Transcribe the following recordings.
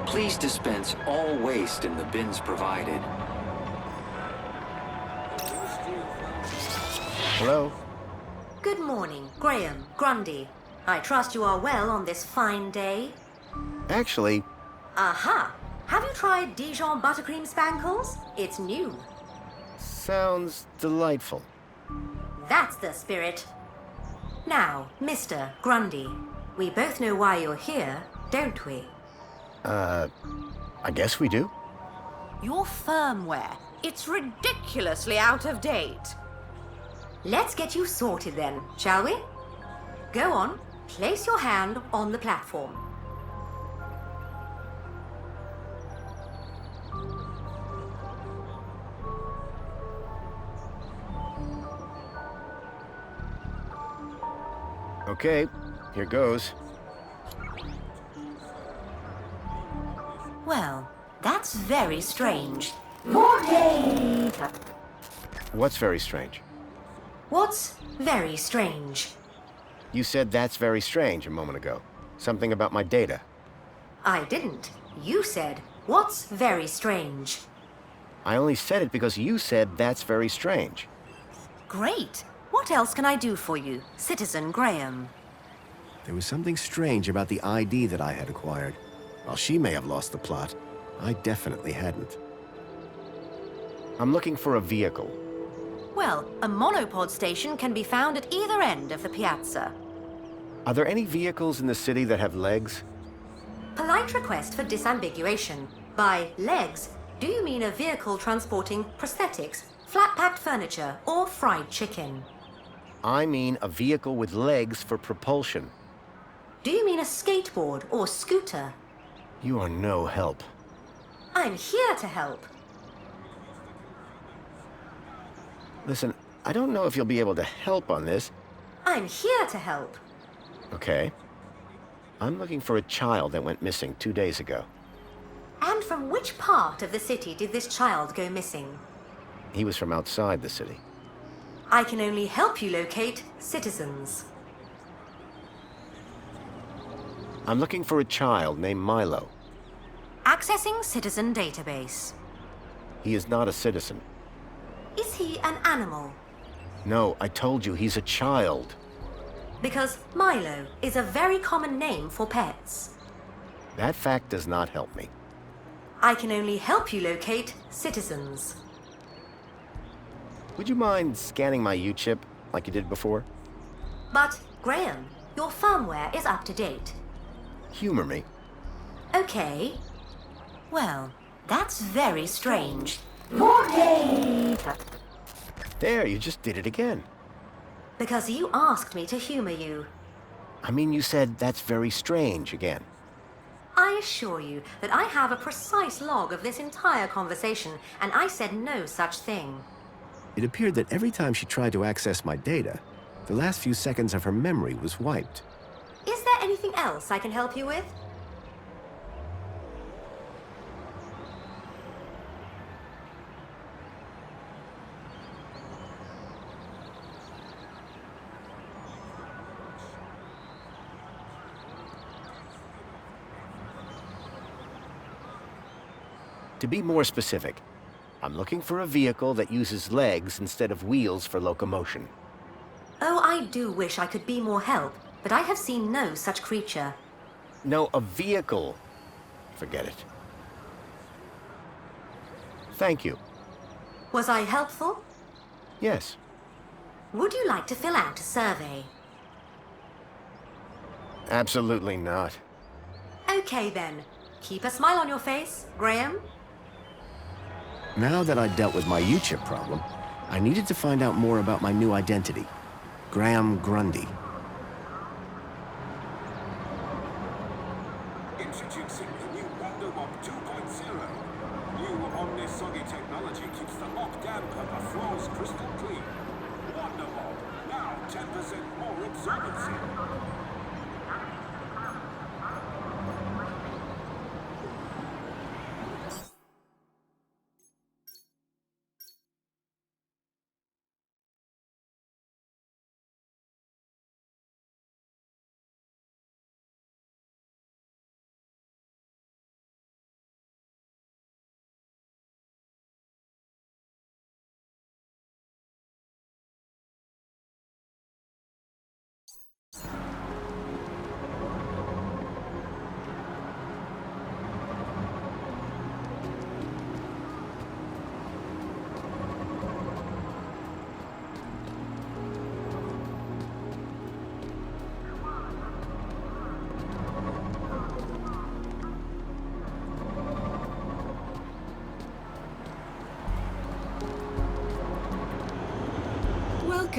Please dispense all waste in the bins provided. Hello? Good morning, Graham, Grundy. I trust you are well on this fine day. Actually, Aha! Have you tried Dijon buttercream spankles? It's new. sounds delightful. That's the spirit. Now, Mr. Grundy, we both know why you're here, don't we? I guess we do. Your firmware. It's ridiculously out of date. Let's get you sorted then, shall we? Go on, place your hand on the platform. Okay, here goes. Well, that's very strange. What's very strange? What's very strange? You said that's very strange a moment ago. Something about my data. I didn't. You said, what's very strange? I only said it because you said that's very strange. Great. What else can I do for you, Citizen Graham? There was something strange about the ID that I had acquired. While she may have lost the plot, I definitely hadn't. I'm looking for a vehicle. Well, a monopod station can be found at either end of the piazza. Are there any vehicles in the city that have legs? Polite request for disambiguation. By legs, do you mean a vehicle transporting prosthetics, flat-packed furniture, or fried chicken? I mean a vehicle with legs for propulsion. Do you mean a skateboard or scooter? You are no help. I'm here to help. Listen, I don't know if you'll be able to help on this. I'm here to help. Okay. I'm looking for a child that went missing 2 days ago. And from which part of the city did this child go missing? He was from outside the city. I can only help you locate citizens. I'm looking for a child named Milo. Accessing citizen database. He is not a citizen. Is he an animal? No, I told you he's a child. Because Milo is a very common name for pets. That fact does not help me. I can only help you locate citizens. Would you mind scanning my U-chip like you did before? But, Graham, your firmware is up to date. Humor me. Okay. Well, that's very strange. There, you just did it again. Because you asked me to humor you. I mean, you said that's very strange again. I assure you that I have a precise log of this entire conversation, and I said no such thing. It appeared that every time she tried to access my data, the last few seconds of her memory was wiped. Is there anything else I can help you with? To be more specific, I'm looking for a vehicle that uses legs instead of wheels for locomotion. Oh, I do wish I could be more help, but I have seen no such creature. No, a vehicle. Forget it. Thank you. Was I helpful? Yes. Would you like to fill out a survey? Absolutely not. Okay then. Keep a smile on your face, Graham. Now that I'd dealt with my U-chip problem, I needed to find out more about my new identity, Graham Grundy. Introducing the new Wonder Mob 2.0. New Omnisoggy technology keeps the mop damp and the floors crystal clean. Wonder Mob, now 10% more absorbency.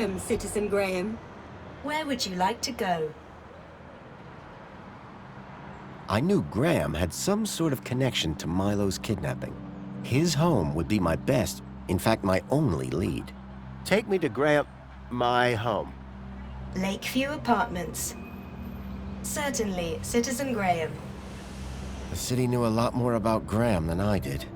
Welcome, Citizen Graham. Where would you like to go? I knew Graham had some sort of connection to Milo's kidnapping. His home would be my best, in fact, my only lead. Take me to my home. Lakeview Apartments. Certainly, Citizen Graham. The city knew a lot more about Graham than I did.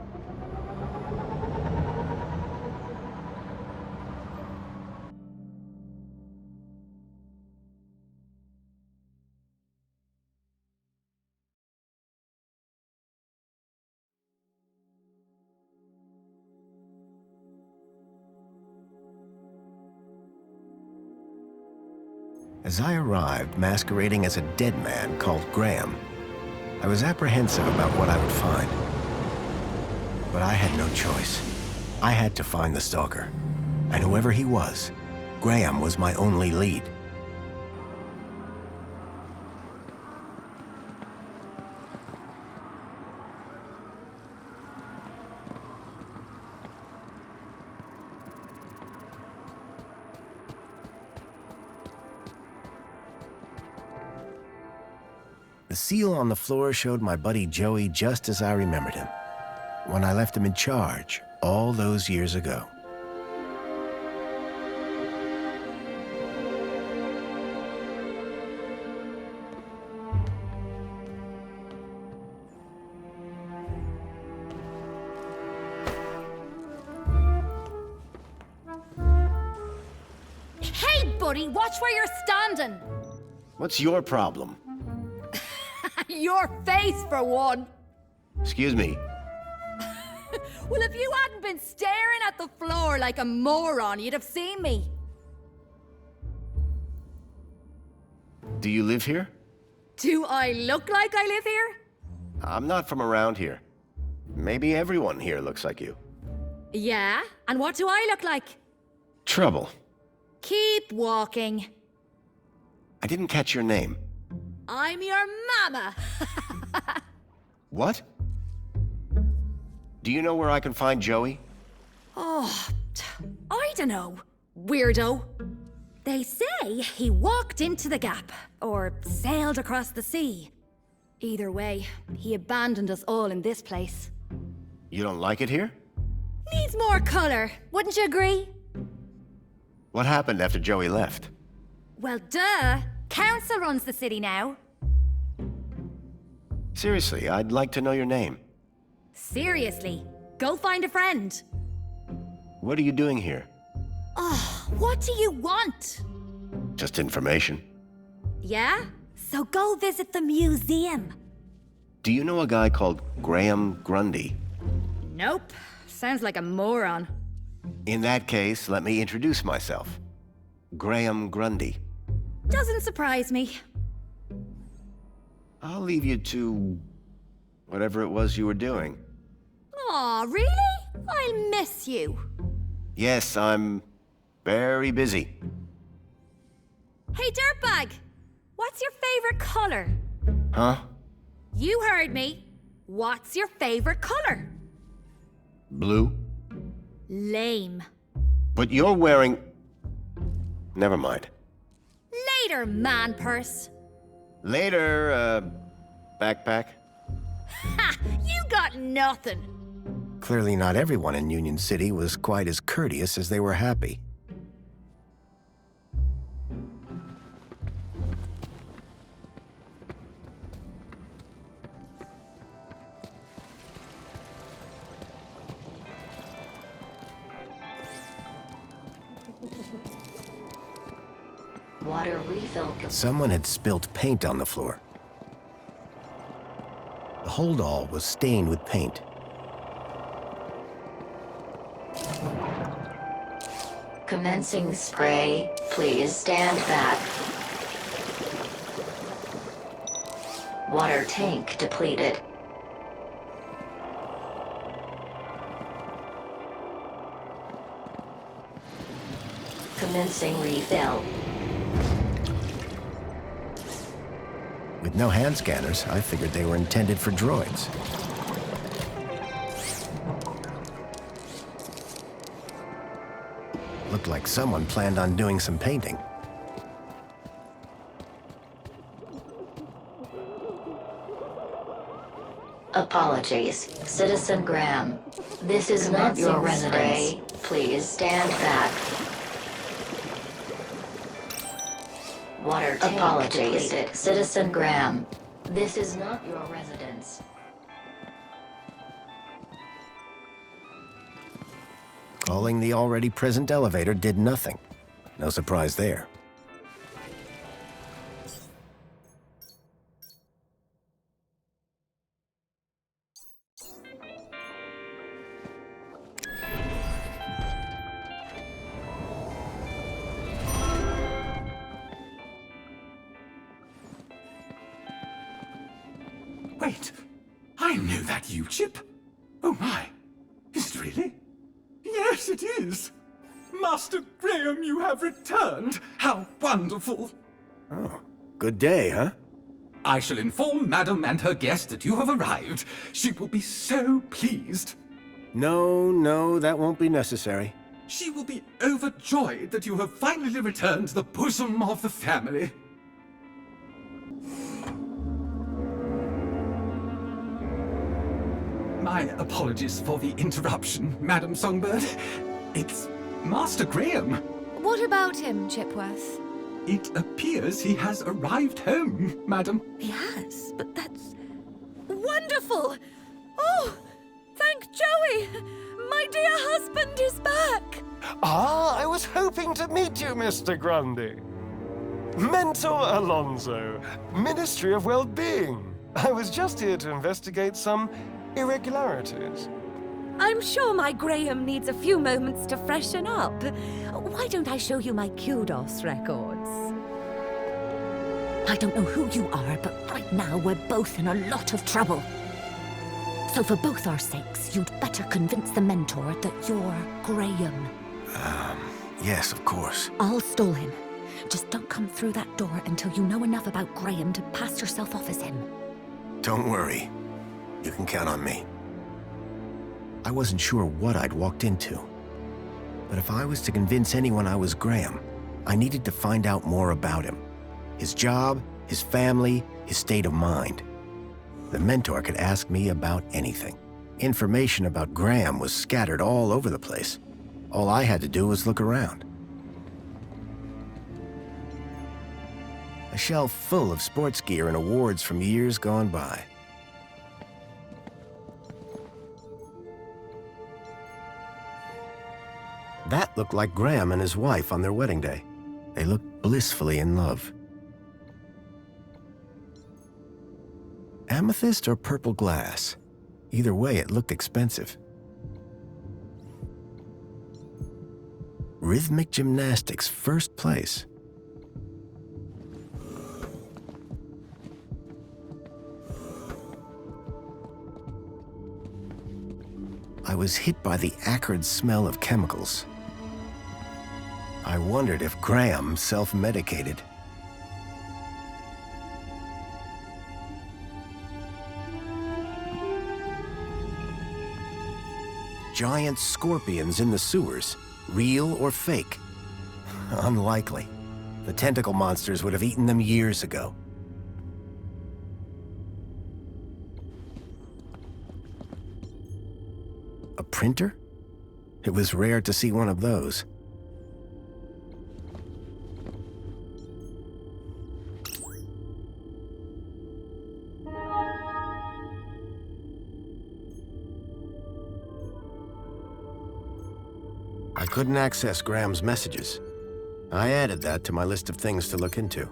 As I arrived, masquerading as a dead man called Graham, I was apprehensive about what I would find. But I had no choice. I had to find the stalker. And whoever he was, Graham was my only lead. The seal on the floor showed my buddy Joey just as I remembered him, when I left him in charge all those years ago. Hey, buddy, watch where you're standing. What's your problem? Your face, for one. Excuse me. Well, if you hadn't been staring at the floor like a moron, you'd have seen me. Do you live here? Do I look like I live here? I'm not from around here. Maybe everyone here looks like you. Yeah? And what do I look like? Trouble. Keep walking. I didn't catch your name. I'm your mama. What? Do you know where I can find Joey? Oh, I dunno, weirdo. They say he walked into the gap, or sailed across the sea. Either way, he abandoned us all in this place. You don't like it here? Needs more color, wouldn't you agree? What happened after Joey left? Well, duh. Council runs the city now. Seriously, I'd like to know your name. Seriously, go find a friend. What are you doing here? Oh, what do you want? Just information. Yeah? So go visit the museum. Do you know a guy called Graham Grundy? Nope. Sounds like a moron. In that case, let me introduce myself. Graham Grundy. Doesn't surprise me. I'll leave you to whatever it was you were doing. Aw, really? I'll miss you. Yes, I'm very busy. Hey, dirtbag! What's your favorite color? Huh? You heard me. What's your favorite color? Blue? Lame. But you're wearing... Never mind. Later, man purse. Later, backpack. Ha! You got nothing. Clearly not everyone in Union City was quite as courteous as they were happy. Water refill. Someone had spilt paint on the floor. The holdall was stained with paint. Commencing spray. Please stand back. Water tank depleted. Commencing refill. With no hand scanners, I figured they were intended for droids. Look looked like someone planned on doing some painting. Apologies, Citizen Graham. This is not your residence. Please stand back. Water tank. Apologies, Citizen Graham. This is not your residence. Calling the already present elevator did nothing. No surprise there. Wait, I know that you, Chip. Oh my, is it really? Yes, it is. Master Graham, you have returned. How wonderful. Oh, good day, huh? I shall inform Madam and her guest that you have arrived. She will be so pleased. No, that won't be necessary. She will be overjoyed that you have finally returned to the bosom of the family. My apologies for the interruption, Madam Songbird. It's Master Graham. What about him, Chipworth? It appears he has arrived home, Madam. He has, but that's wonderful! Oh, thank Joey! My dear husband is back! Ah, I was hoping to meet you, Mr. Grundy. Mentor Alonso, Ministry of Well-Being. I was just here to investigate some irregularities. I'm sure my Graham needs a few moments to freshen up. Why don't I show you my kudos records? I don't know who you are, but right now we're both in a lot of trouble. So for both our sakes, you'd better convince the mentor that you're Graham. Yes, of course. I'll stall him. Just don't come through that door until you know enough about Graham to pass yourself off as him. Don't worry. You can count on me. I wasn't sure what I'd walked into. But if I was to convince anyone I was Graham, I needed to find out more about him. His job, his family, his state of mind. The mentor could ask me about anything. Information about Graham was scattered all over the place. All I had to do was look around. A shelf full of sports gear and awards from years gone by. That looked like Graham and his wife on their wedding day. They looked blissfully in love. Amethyst or purple glass? Either way, it looked expensive. Rhythmic gymnastics, first place. I was hit by the acrid smell of chemicals. I wondered if Graham self-medicated. Giant scorpions in the sewers, real or fake? Unlikely. The tentacle monsters would have eaten them years ago. A printer? It was rare to see one of those. I couldn't access Graham's messages. I added that to my list of things to look into.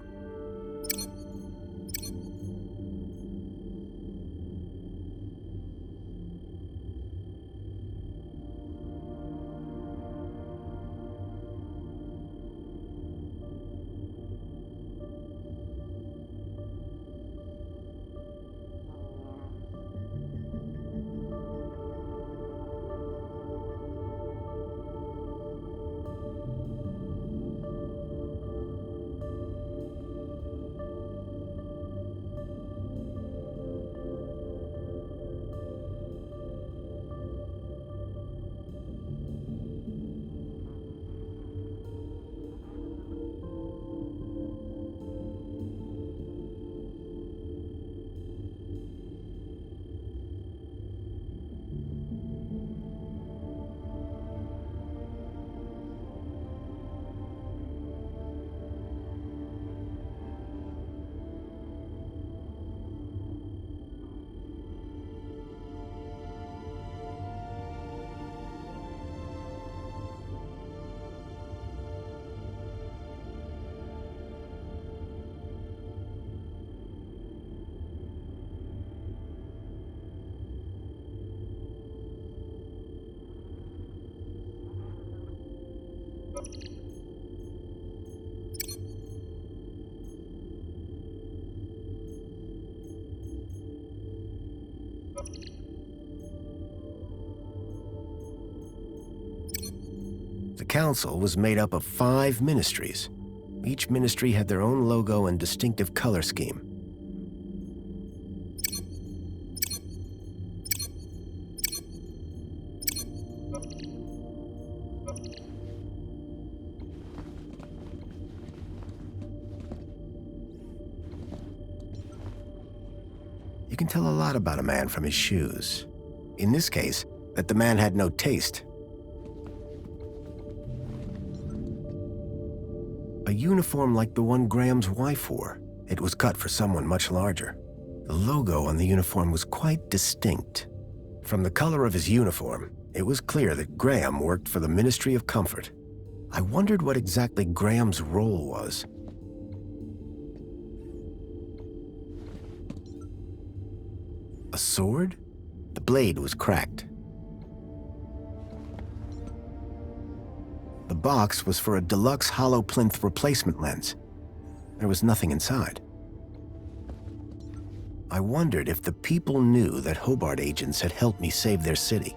The council was made up of 5 ministries. Each ministry had their own logo and distinctive color scheme. You can tell a lot about a man from his shoes. In this case, that the man had no taste. A uniform like the one Graham's wife wore. It was cut for someone much larger. The logo on the uniform was quite distinct. From the color of his uniform, it was clear that Graham worked for the Ministry of Comfort. I wondered what exactly Graham's role was. A sword? The blade was cracked. The box was for a deluxe hollow plinth replacement lens. There was nothing inside. I wondered if the people knew that Hobart agents had helped me save their city.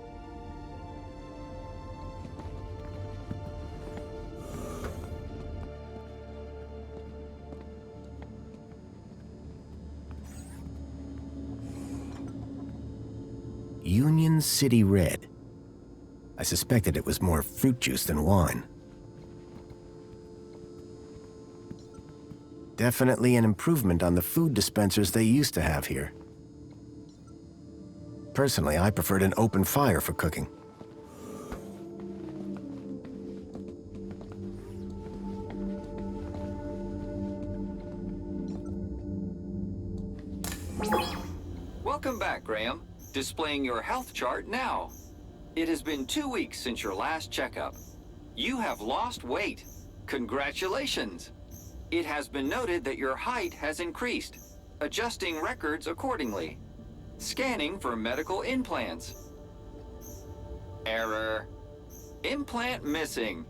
Union City Red. I suspected it was more fruit juice than wine. Definitely an improvement on the food dispensers they used to have here. Personally, I preferred an open fire for cooking. Welcome back, Graham. Displaying your health chart now. It has been 2 weeks since your last checkup. You have lost weight. Congratulations. It has been noted that your height has increased, adjusting records accordingly. Scanning for medical implants. Error. Implant missing.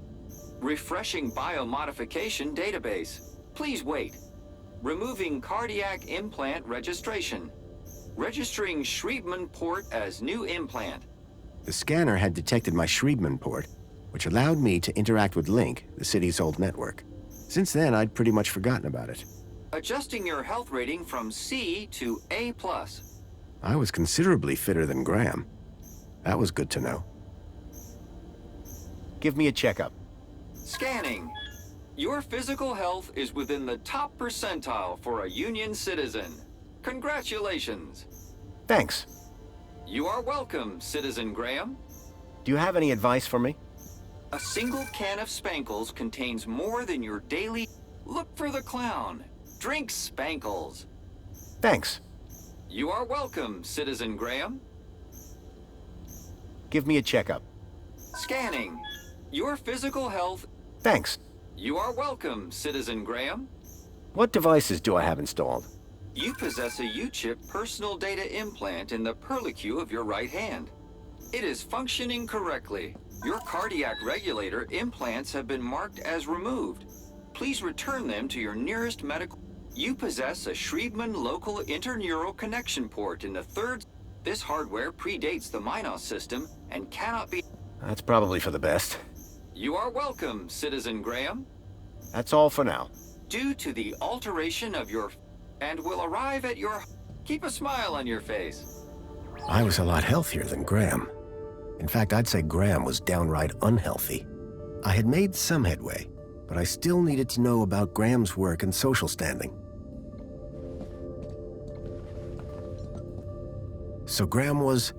Refreshing biomodification database. Please wait. Removing cardiac implant registration. Registering Schriebman port as new implant. The scanner had detected my Schriebman port, which allowed me to interact with Link, the city's old network. Since then, I'd pretty much forgotten about it. Adjusting your health rating from C to A+. I was considerably fitter than Graham. That was good to know. Give me a checkup. Scanning. Your physical health is within the top percentile for a Union citizen. Congratulations. Thanks. You are welcome, Citizen Graham. Do you have any advice for me? A single can of Spankles contains more than your daily... Look for the clown. Drink Spankles. Thanks. You are welcome, Citizen Graham. Give me a checkup. Scanning. Your physical health... Thanks. You are welcome, Citizen Graham. What devices do I have installed? You possess a U-chip personal data implant in the perlicue of your right hand. It is functioning correctly. Your cardiac regulator implants have been marked as removed. Please return them to your nearest medical... You possess a Schriebman local interneural connection port in the third... This hardware predates the Minos system and cannot be... That's probably for the best. You are welcome, Citizen Graham. That's all for now. Due to the alteration of your... and will arrive at your... Keep a smile on your face. I was a lot healthier than Graham. In fact, I'd say Graham was downright unhealthy. I had made some headway, but I still needed to know about Graham's work and social standing. So Graham was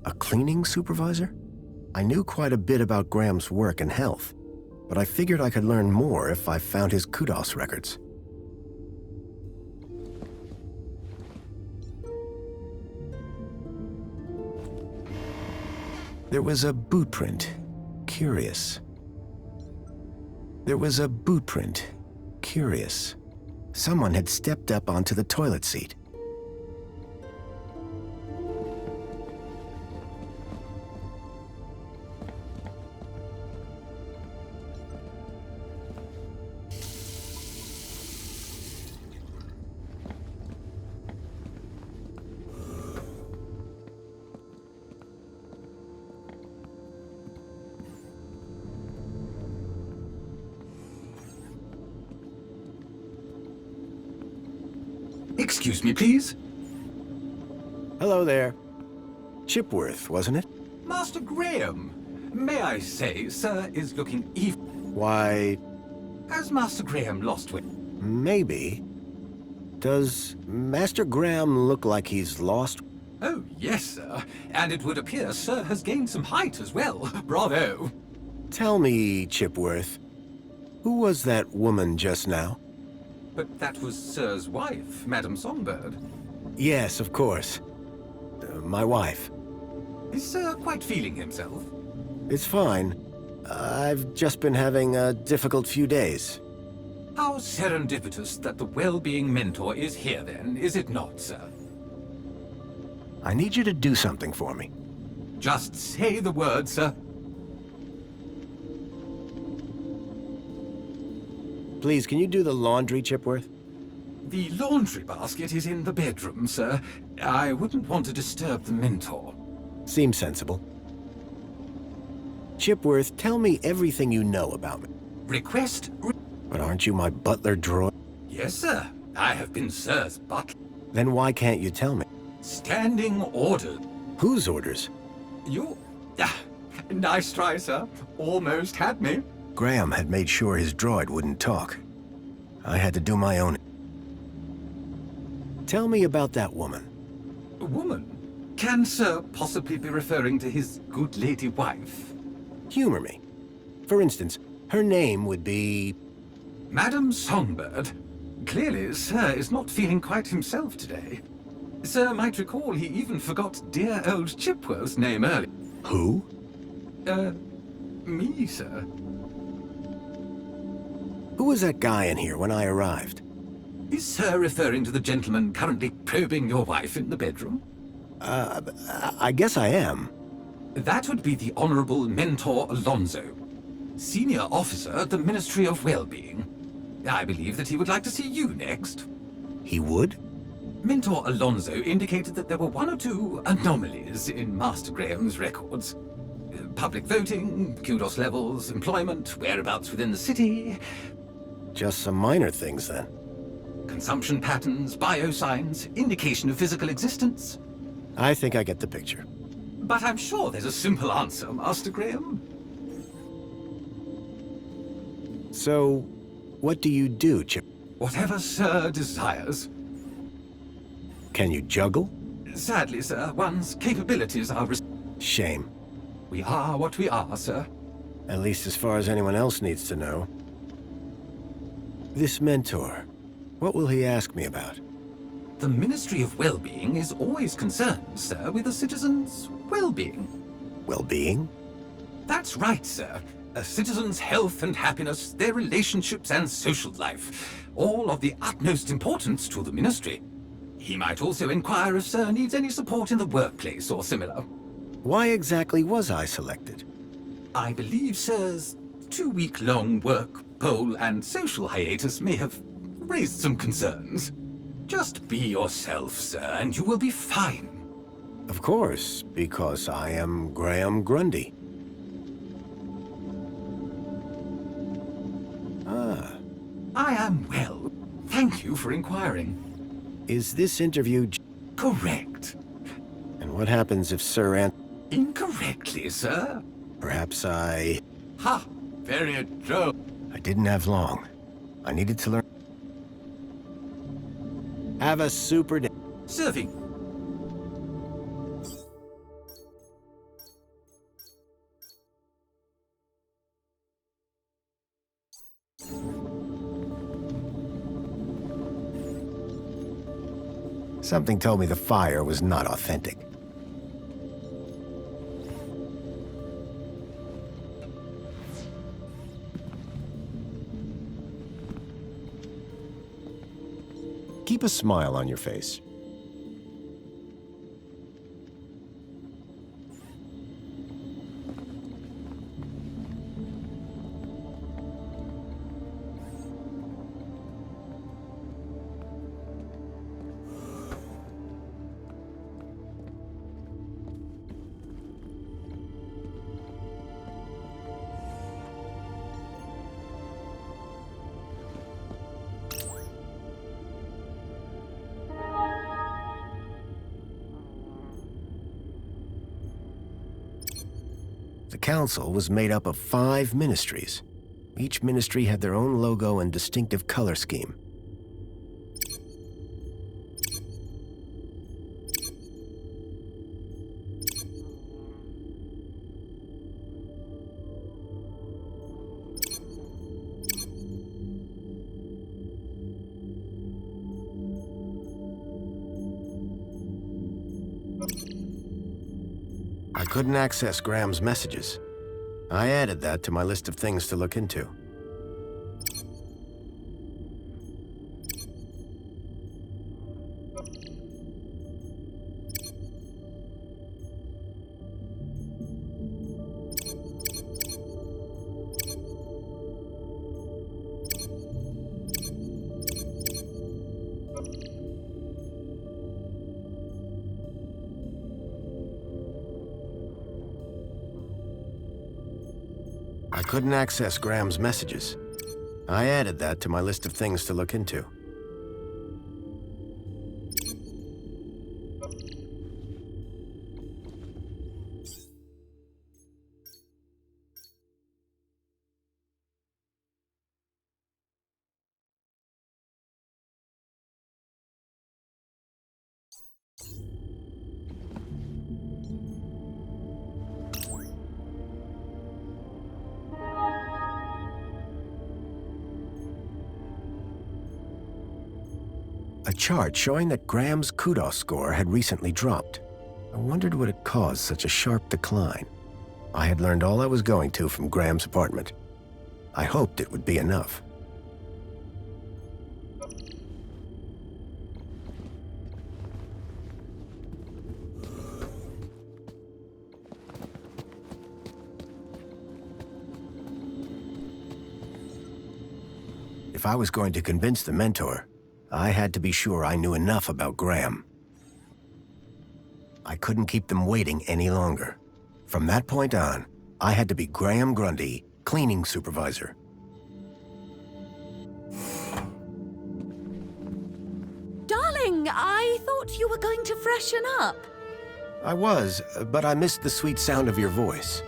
a cleaning supervisor? I knew quite a bit about Graham's work and health, but I figured I could learn more if I found his kudos records. There was a boot print. Curious. There was a boot print. Curious. Someone had stepped up onto the toilet seat. Excuse me, please. Hello there. Chipworth, wasn't it? Master Graham, may I say, sir is looking evil. Why, Has Master Graham lost weight? maybe. Does Master Graham look like he's lost? Oh, yes, sir. And it would appear sir has gained some height as well. Bravo. Tell me, Chipworth, who was that woman just now? But that was sir's wife, Madame Songbird. Yes, of course. My wife. Is sir quite feeling himself? It's fine. I've just been having a difficult few days. How serendipitous that the well-being mentor is here then, is it not, sir? I need you to do something for me. Just say the word, sir. Please, can you do the laundry, Chipworth? The laundry basket is in the bedroom, sir. I wouldn't want to disturb the mentor. Seems sensible. Chipworth, tell me everything you know about me. Request? But aren't you my butler droid? Yes, sir. I have been sir's butler. Then why can't you tell me? Standing order. Whose orders? You... nice try, sir. Almost had me. Graham had made sure his droid wouldn't talk. I had to do my own. Tell me about that woman. A woman? Can sir possibly be referring to his good lady wife? Humor me. For instance, her name would be... Madame Songbird. Clearly, sir is not feeling quite himself today. Sir might recall he even forgot dear old Chipworth's name earlier. Who? Me, sir. Who was that guy in here when I arrived? Is sir referring to the gentleman currently probing your wife in the bedroom? I guess I am. That would be the Honorable Mentor Alonso, Senior Officer at the Ministry of Well-Being. I believe that he would like to see you next. He would? Mentor Alonso indicated that there were one or two anomalies in Master Graham's records. Public voting, kudos levels, employment, whereabouts within the city. Just some minor things, then. Consumption patterns, biosigns, indication of physical existence. I think I get the picture. But I'm sure there's a simple answer, Master Graham. So, what do you do, Chip? Whatever sir desires. Can you juggle? Sadly, sir, one's capabilities are... Shame. We are what we are, sir. At least as far as anyone else needs to know. This mentor, what will he ask me about? The Ministry of Well-Being is always concerned, sir, with a citizen's well-being. Well-being? That's right, sir. A citizen's health and happiness, their relationships and social life, all of the utmost importance to the Ministry. He might also inquire if sir needs any support in the workplace or similar. Why exactly was I selected? I believe sir's 2-week-long work, poll, and social hiatus may have raised some concerns. Just be yourself, sir, and you will be fine. Of course, because I am Graham Grundy. Ah. I am well. Thank you for inquiring. Is this interview... Correct. And what happens if Sir Incorrectly, sir. Perhaps I... Ha! Very true. I didn't have long. I needed to learn... Have a super day. Serving. Something told me the fire was not authentic. Keep a smile on your face. The council was made up of 5 ministries. Each ministry had their own logo and distinctive color scheme. I couldn't access Graham's messages. I added that to my list of things to look into. I couldn't access Graham's messages. I added that to my list of things to look into. A chart showing that Graham's kudos score had recently dropped. I wondered what had caused such a sharp decline. I had learned all I was going to from Graham's apartment. I hoped it would be enough. If I was going to convince the mentor, I had to be sure I knew enough about Graham. I couldn't keep them waiting any longer. From that point on, I had to be Graham Grundy, cleaning supervisor. Darling, I thought you were going to freshen up. I was, but I missed the sweet sound of your voice.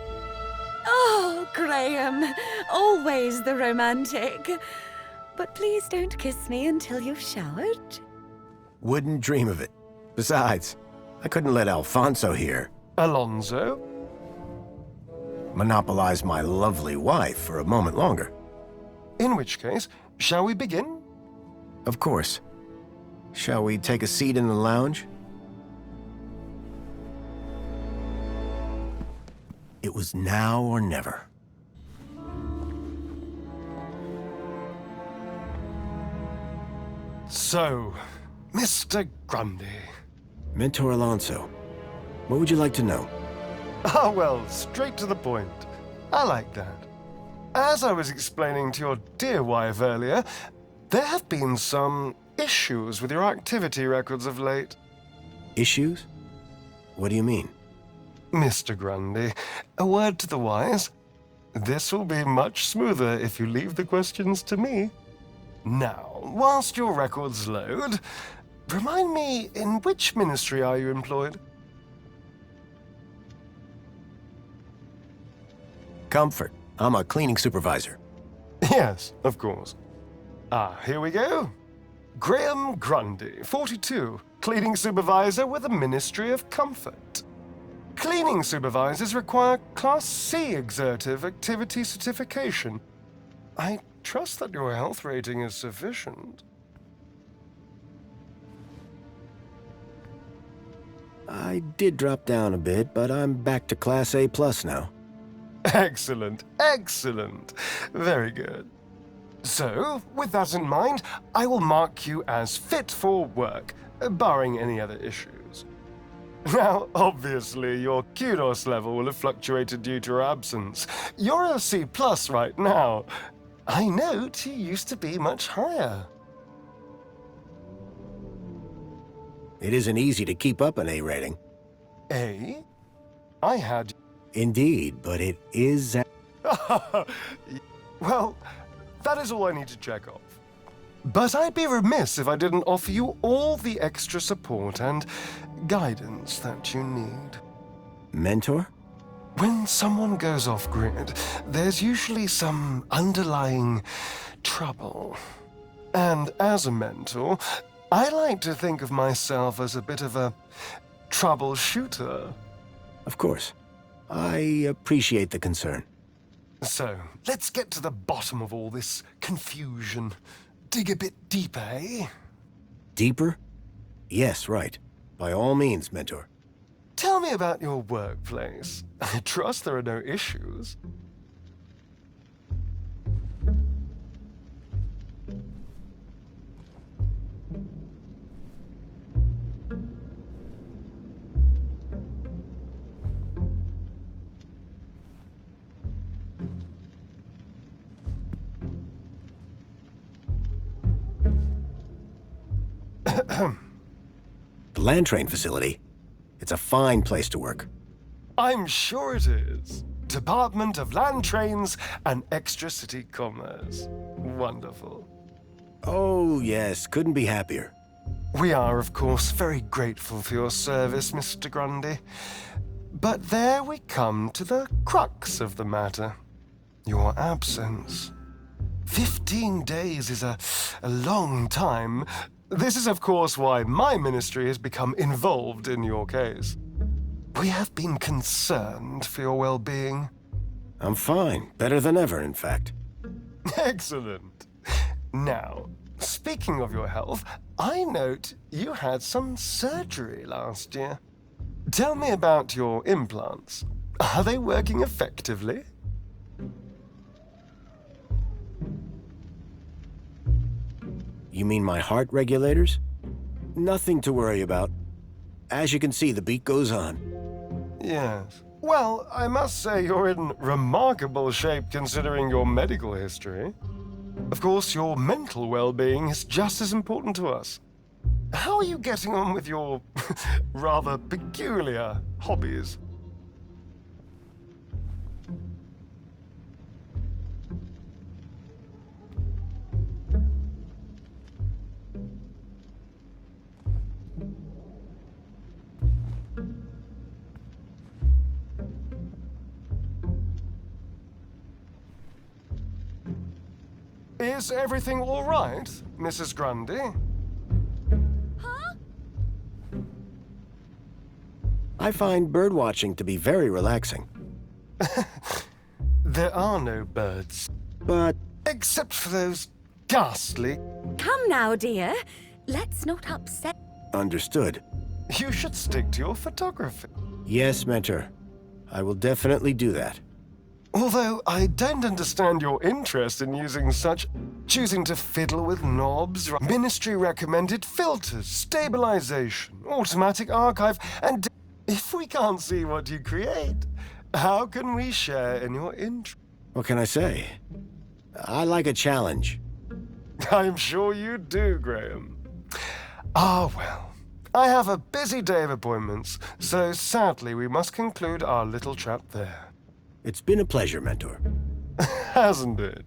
Oh, Graham, always the romantic. But please don't kiss me until you've showered. Wouldn't dream of it. Besides, I couldn't let Alfonso here. Alonso? Monopolize my lovely wife for a moment longer. In which case, shall we begin? Of course. Shall we take a seat in the lounge? It was now or never. So, Mr. Grundy. Mentor Alonso, what would you like to know? Ah, well, straight to the point. I like that. As I was explaining to your dear wife earlier, there have been some issues with your activity records of late. Issues? What do you mean? Mr. Grundy, a word to the wise. This will be much smoother if you leave the questions to me. Now, whilst your records load, remind me, in which ministry are you employed? Comfort. I'm a cleaning supervisor. Yes, of course. Ah, here we go. Graham Grundy, 42, cleaning supervisor with the Ministry of Comfort. Cleaning supervisors require Class C exertive activity certification. I trust that your health rating is sufficient. I did drop down a bit, but I'm back to Class A+ now. Excellent, excellent. Very good. So, with that in mind, I will mark you as fit for work, barring any other issues. Now, obviously, your kudos level will have fluctuated due to your absence. You're a C+ right now. I note you used to be much higher. It isn't easy to keep up an A rating. A? I had... Indeed, but it is... Well, that is all I need to check off. But I'd be remiss if I didn't offer you all the extra support and guidance that you need. Mentor? When someone goes off-grid, there's usually some underlying trouble. And as a mentor, I like to think of myself as a bit of a troubleshooter. Of course. I appreciate the concern. So, let's get to the bottom of all this confusion. Dig a bit deeper, eh? Deeper? Yes, right. By all means, Mentor. Tell me about your workplace. I trust there are no issues. The land train facility. It's a fine place to work. I'm sure it is. Department of Land Trains and Extra City Commerce. Wonderful. Oh, yes. Couldn't be happier. We are, of course, very grateful for your service, Mr. Grundy. But there we come to the crux of the matter. Your absence. 15 days is a long time. This is, of course, why my ministry has become involved in your case. We have been concerned for your well-being. I'm fine. Better than ever, in fact. Excellent. Now, speaking of your health, I note you had some surgery last year. Tell me about your implants. Are they working effectively? You mean my heart regulators? Nothing to worry about. As you can see, the beat goes on. Yes. Well, I must say you're in remarkable shape considering your medical history. Of course, your mental well-being is just as important to us. How are you getting on with your rather peculiar hobbies? Is everything all right, Mrs. Grundy? Huh? I find birdwatching to be very relaxing. There are no birds. But except for those ghastly... Come now, dear. Let's not upset... Understood. You should stick to your photography. Yes, Mentor. I will definitely do that. Although I don't understand your interest in choosing to fiddle with knobs, ministry-recommended filters, stabilization, automatic archive, and if we can't see what you create, how can we share in your interest? What can I say? I like a challenge. I'm sure you do, Graham. Ah, well. I have a busy day of appointments, so sadly we must conclude our little chat there. It's been a pleasure, Mentor. Hasn't it?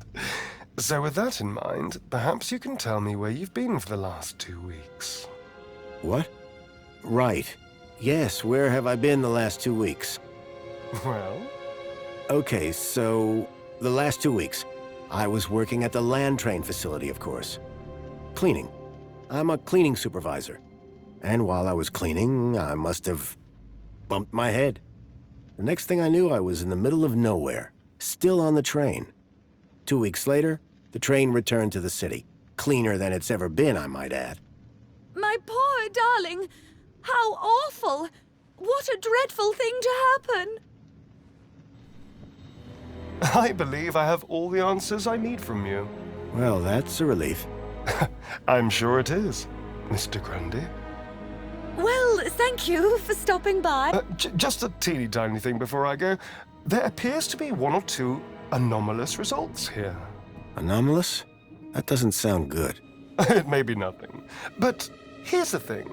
So with that in mind, perhaps you can tell me where you've been for the last 2 weeks. What? Right. Yes, where have I been the last 2 weeks? Well? Okay, so the last 2 weeks, I was working at the land train facility, of course. Cleaning. I'm a cleaning supervisor. And while I was cleaning, I must have bumped my head. The next thing I knew, I was in the middle of nowhere, still on the train. 2 weeks later, the train returned to the city. Cleaner than it's ever been, I might add. My poor darling! How awful! What a dreadful thing to happen! I believe I have all the answers I need from you. Well, that's a relief. I'm sure it is, Mr. Grundy. Well, thank you for stopping by. Just a teeny tiny thing before I go. There appears to be 1 or 2 anomalous results here. Anomalous? That doesn't sound good. It may be nothing. But here's the thing.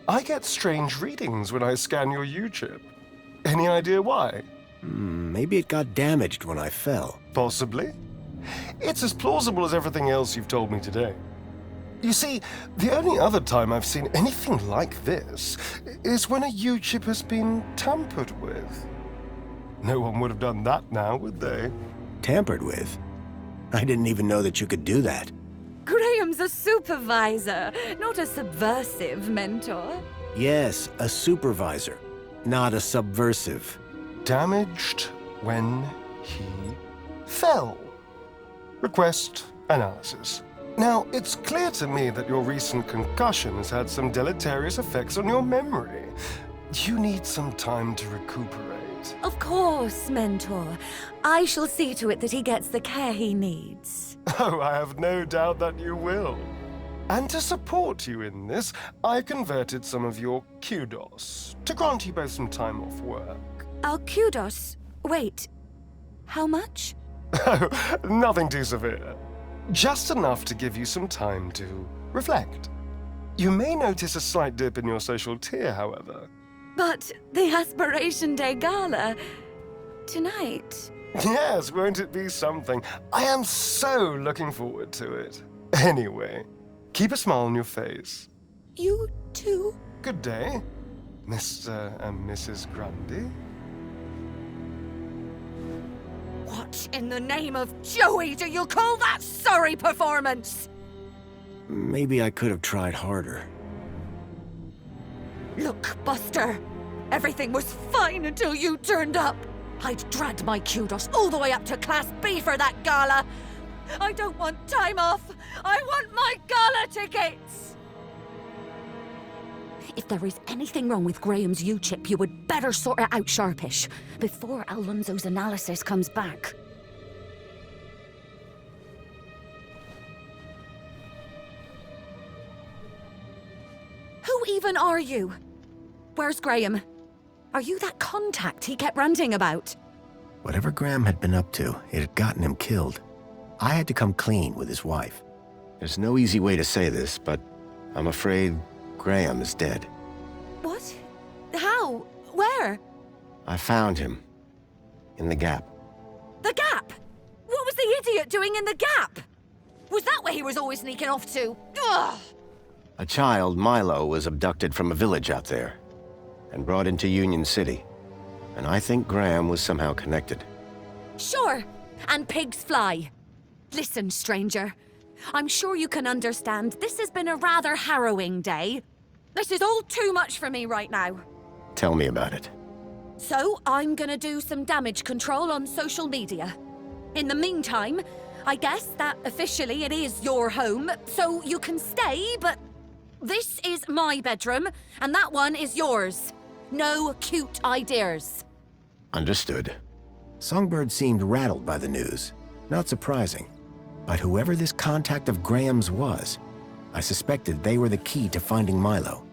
I get strange readings when I scan your U-chip. Any idea why? Maybe it got damaged when I fell. Possibly. It's as plausible as everything else you've told me today. You see, the only other time I've seen anything like this is when a U-chip has been tampered with. No one would have done that now, would they? Tampered with? I didn't even know that you could do that. Graham's a supervisor, not a subversive mentor. Yes, a supervisor, not a subversive. Damaged when he fell. Request analysis. Now, it's clear to me that your recent concussion has had some deleterious effects on your memory. You need some time to recuperate. Of course, mentor. I shall see to it that he gets the care he needs. Oh, I have no doubt that you will. And to support you in this, I converted some of your kudos to grant you both some time off work. Our kudos? Wait, how much? Oh, nothing too severe. Just enough to give you some time to reflect. You may notice a slight dip in your social tier, however. But the Aspiration Day Gala... tonight... Yes, won't it be something? I am so looking forward to it. Anyway, keep a smile on your face. You too. Good day, Mr. and Mrs. Grundy. What in the name of Joey do you call that sorry performance? Maybe I could have tried harder. Look, Buster, everything was fine until you turned up. I'd dragged my kudos all the way up to Class B for that gala. I don't want time off. I want my gala tickets. If there is anything wrong with Graham's U-chip, you would better sort it out sharpish before Alonso's analysis comes back. Who even are you? Where's Graham? Are you that contact he kept ranting about? Whatever Graham had been up to, it had gotten him killed. I had to come clean with his wife. There's no easy way to say this, but I'm afraid Graham is dead. What? How? Where? I found him. In the Gap. The Gap? What was the idiot doing in the Gap? Was that where he was always sneaking off to? Ugh! A child, Milo, was abducted from a village out there and brought into Union City. And I think Graham was somehow connected. Sure, and pigs fly. Listen, stranger. I'm sure you can understand this has been a rather harrowing day. This is all too much for me right now. Tell me about it. So, I'm gonna do some damage control on social media. In the meantime, I guess that officially it is your home, so you can stay, but this is my bedroom, and that one is yours. No cute ideas. Understood. Songbird seemed rattled by the news. Not surprising. But whoever this contact of Graham's was, I suspected they were the key to finding Milo.